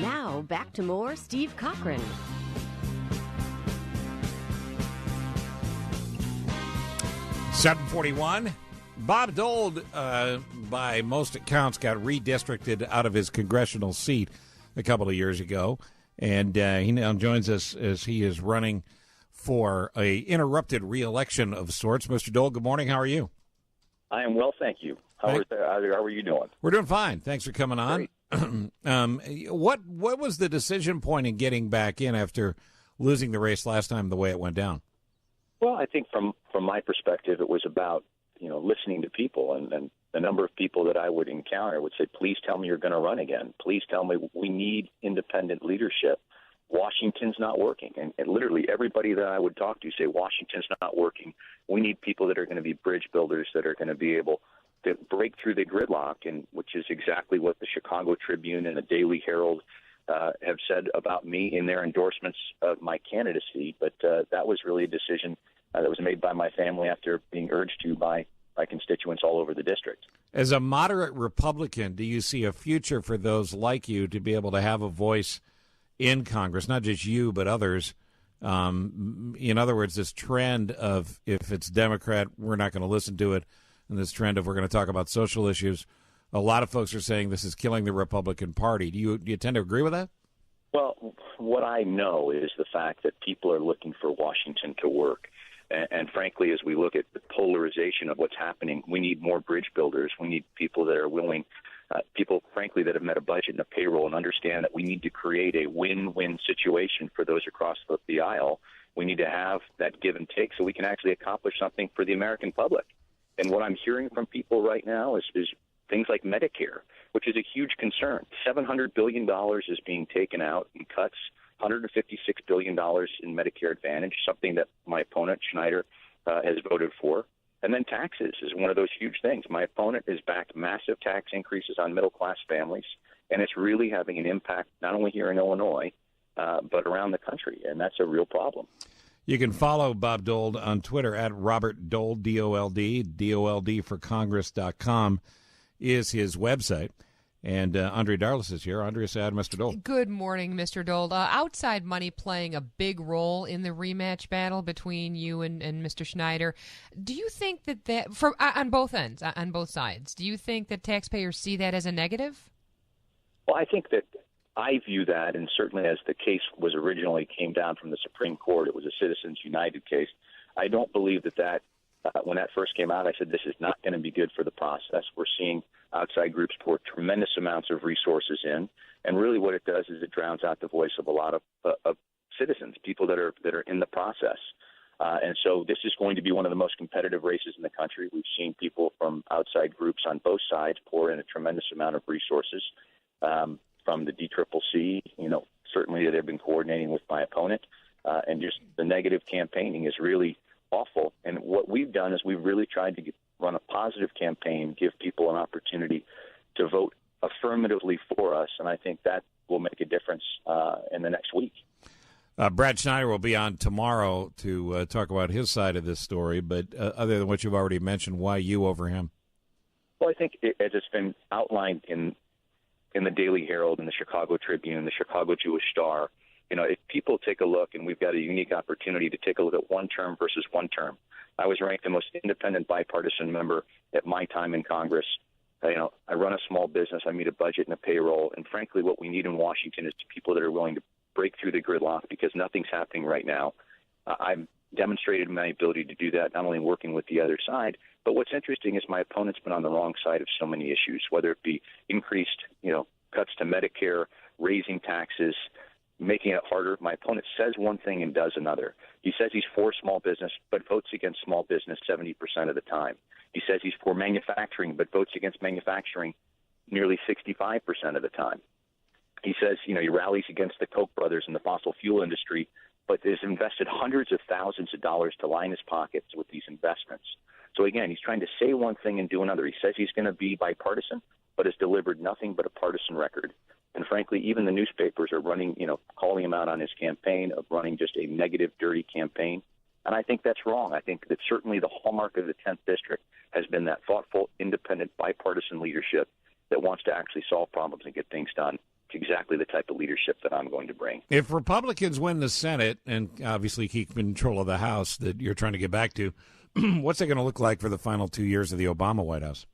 Now, back to more Steve Cochran. $7:41. Bob Dold, by most accounts, got redistricted out of his congressional seat a couple of years ago. And he now joins us as he is running for a interrupted re-election of sorts. Mr. Dold, good morning. How are you? I am well, thank you. How are you doing? We're doing fine. Thanks for coming on. What was the decision point in getting back in after losing the race last time the way it went down? Well, I think from my perspective, it was about listening to people, and the number of people that I would encounter would say, "Please tell me you're going to run again. Please tell me we need independent leadership. Washington's not working." And literally everybody that I would talk to say, "Washington's not working. We need people that are going to be bridge builders, that are going to be able to break through the gridlock," and which is exactly what the Chicago Tribune and the Daily Herald have said about me in their endorsements of my candidacy. But that was really a decision that was made by my family after being urged to by constituents all over the district. As a moderate Republican, do you see a future for those like you to be able to have a voice in Congress, not just you, but others? In other words, this trend of if it's Democrat, we're not going to listen to it, and this trend of we're going to talk about social issues, a lot of folks are saying this is killing the Republican Party. Do you tend to agree with that? Well, what I know is the fact that people are looking for Washington to work. And frankly, as we look at the polarization of what's happening, we need more bridge builders. We need people that are willing, people, frankly, that have met a budget and a payroll and understand that we need to create a win-win situation for those across the aisle. We need to have that give and take so we can actually accomplish something for the American public. And what I'm hearing from people right now is things like Medicare, which is a huge concern. $700 billion is being taken out in cuts. $156 billion in Medicare Advantage, something that my opponent, Schneider, has voted for. And then taxes is one of those huge things. My opponent has backed massive tax increases on middle-class families, and it's really having an impact not only here in Illinois, but around the country, and that's a real problem. You can follow Bob Dold on Twitter at Robert Dold, D-O-L-D, DOLDforcongress.com is his website. And Andre Darlis is here. Andre, say hi to Mr. Dold. Good morning, Mr. Dold. Outside money playing a big role in the rematch battle between you and Mr. Schneider. Do you think that on both ends, on both sides, do you think that taxpayers see that as a negative? Well, I think that I view that, and certainly as the case was originally came down from the Supreme Court, it was a Citizens United case. I don't believe that when that first came out, I said this is not going to be good for the process. We're seeing outside groups pour tremendous amounts of resources in, and really what it does is it drowns out the voice of a lot of citizens, people that are in the process. And so this is going to be one of the most competitive races in the country. We've seen people from outside groups on both sides pour in a tremendous amount of resources from the DCCC. Certainly they've been coordinating with my opponent, and just the negative campaigning is really awful. And what we've done is we've really tried to run a positive campaign, give people an opportunity to vote affirmatively for us, and I think that will make a difference in the next week. Brad Schneider will be on tomorrow to talk about his side of this story, but other than what you've already mentioned, why you over him? Well, I think as it's been outlined in the Daily Herald and the Chicago Tribune and the Chicago Jewish Star, if people take a look, and we've got a unique opportunity to take a look at one term versus one term. I was ranked the most independent bipartisan member at my time in Congress. I run a small business. I meet a budget and a payroll. And frankly, what we need in Washington is people that are willing to break through the gridlock because nothing's happening right now. I've demonstrated my ability to do that, not only working with the other side, but what's interesting is my opponent's been on the wrong side of so many issues, whether it be increased, cuts to Medicare, raising taxes, making it harder. My opponent says one thing and does another. He says he's for small business, but votes against small business 70% of the time. He says he's for manufacturing, but votes against manufacturing nearly 65% of the time. He says, he rallies against the Koch brothers and the fossil fuel industry, but has invested hundreds of thousands of dollars to line his pockets with these investments. So again, he's trying to say one thing and do another. He says he's going to be bipartisan, but has delivered nothing but a partisan record. And frankly, even the newspapers are running, calling him out on his campaign of running just a negative, dirty campaign. And I think that's wrong. I think that certainly the hallmark of the 10th District has been that thoughtful, independent, bipartisan leadership that wants to actually solve problems and get things done It's exactly the type of leadership that I'm going to bring. If Republicans win the Senate and obviously keep control of the House that you're trying to get back to, what's it going to look like for the final 2 years of the Obama White House?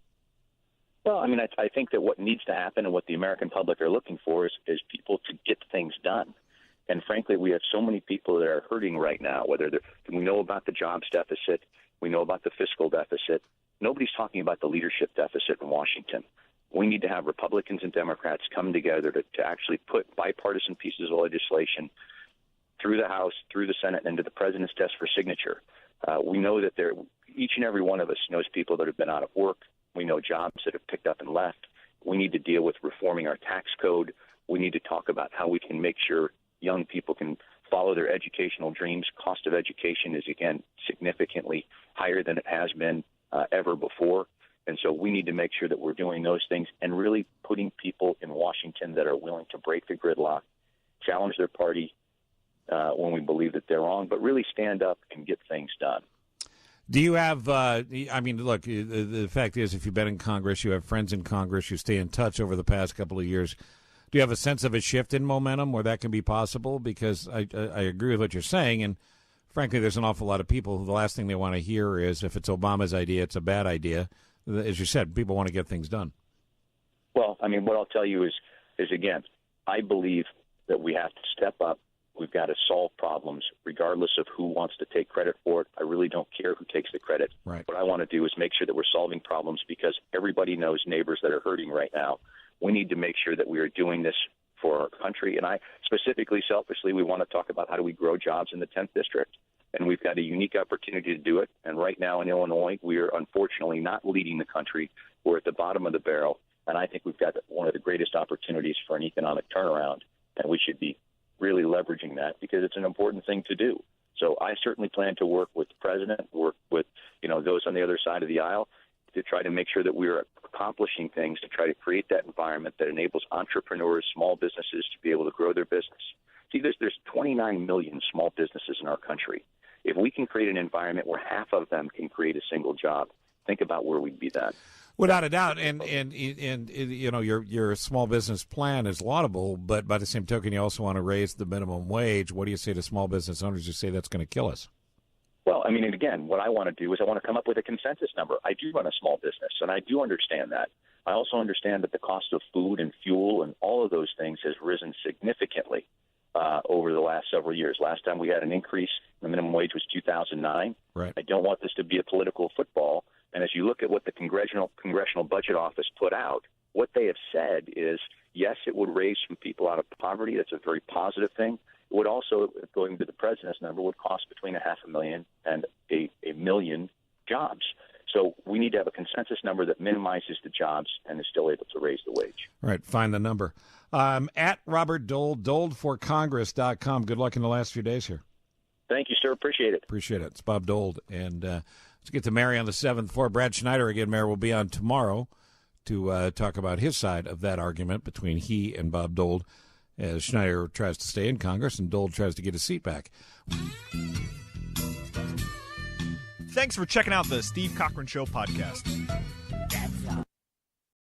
Well, I mean, I think that what needs to happen and what the American public are looking for is people to get things done. And frankly, we have so many people that are hurting right now, we know about the jobs deficit, we know about the fiscal deficit. Nobody's talking about the leadership deficit in Washington. We need to have Republicans and Democrats come together to actually put bipartisan pieces of legislation through the House, through the Senate, and to the president's desk for signature. We know that each and every one of us knows people that have been out of work. We know jobs that have picked up and left. We need to deal with reforming our tax code. We need to talk about how we can make sure young people can follow their educational dreams. Cost of education is, again, significantly higher than it has been ever before. And so we need to make sure that we're doing those things and really putting people in Washington that are willing to break the gridlock, challenge their party when we believe that they're wrong, but really stand up and get things done. Do you have, look, the fact is, if you've been in Congress, you have friends in Congress, you stay in touch over the past couple of years. Do you have a sense of a shift in momentum where that can be possible? Because I agree with what you're saying, and frankly, there's an awful lot of people who the last thing they want to hear is if it's Obama's idea, it's a bad idea. As you said, people want to get things done. Well, I mean, what I'll tell you is again, I believe that we have to step up. We've got to solve problems regardless of who wants to take credit for it. I really don't care who takes the credit. Right. What I want to do is make sure that we're solving problems because everybody knows neighbors that are hurting right now. We need to make sure that we are doing this for our country. And I specifically, selfishly, we want to talk about how do we grow jobs in the 10th District. And we've got a unique opportunity to do it. And right now in Illinois, we are unfortunately not leading the country. We're at the bottom of the barrel. And I think we've got one of the greatest opportunities for an economic turnaround. And we should be really leveraging that because it's an important thing to do. So I certainly plan to work with the president, work with those on the other side of the aisle to try to make sure that we are accomplishing things to try to create that environment that enables entrepreneurs, small businesses to be able to grow their business. See, there's 29 million small businesses in our country. If we can create an environment where half of them can create a single job, think about where we'd be then. Without a doubt, and your small business plan is laudable, but by the same token, you also want to raise the minimum wage. What do you say to small business owners who say that's going to kill us? Well, I mean, and again, what I want to do is I want to come up with a consensus number. I do run a small business, and I do understand that. I also understand that the cost of food and fuel and all of those things has risen significantly over the last several years. Last time we had an increase in the minimum wage was 2009. Right. I don't want this to be a political football. And as you look at what the Congressional Budget Office put out, what they have said is, yes, it would raise some people out of poverty. That's a very positive thing. It would also, going to the president's number, would cost between 500,000 and a million jobs. So we need to have a consensus number that minimizes the jobs and is still able to raise the wage. All right, find the number. At Robert Dold, doldforcongress.com. Good luck in the last few days here. Thank you, sir. Appreciate it. Appreciate it. It's Bob Dold. And let's get to Mary on the 7th floor. Brad Schneider again, Mayor, will be on tomorrow to talk about his side of that argument between he and Bob Dold as Schneider tries to stay in Congress and Dold tries to get his seat back. Thanks for checking out the Steve Cochran Show podcast.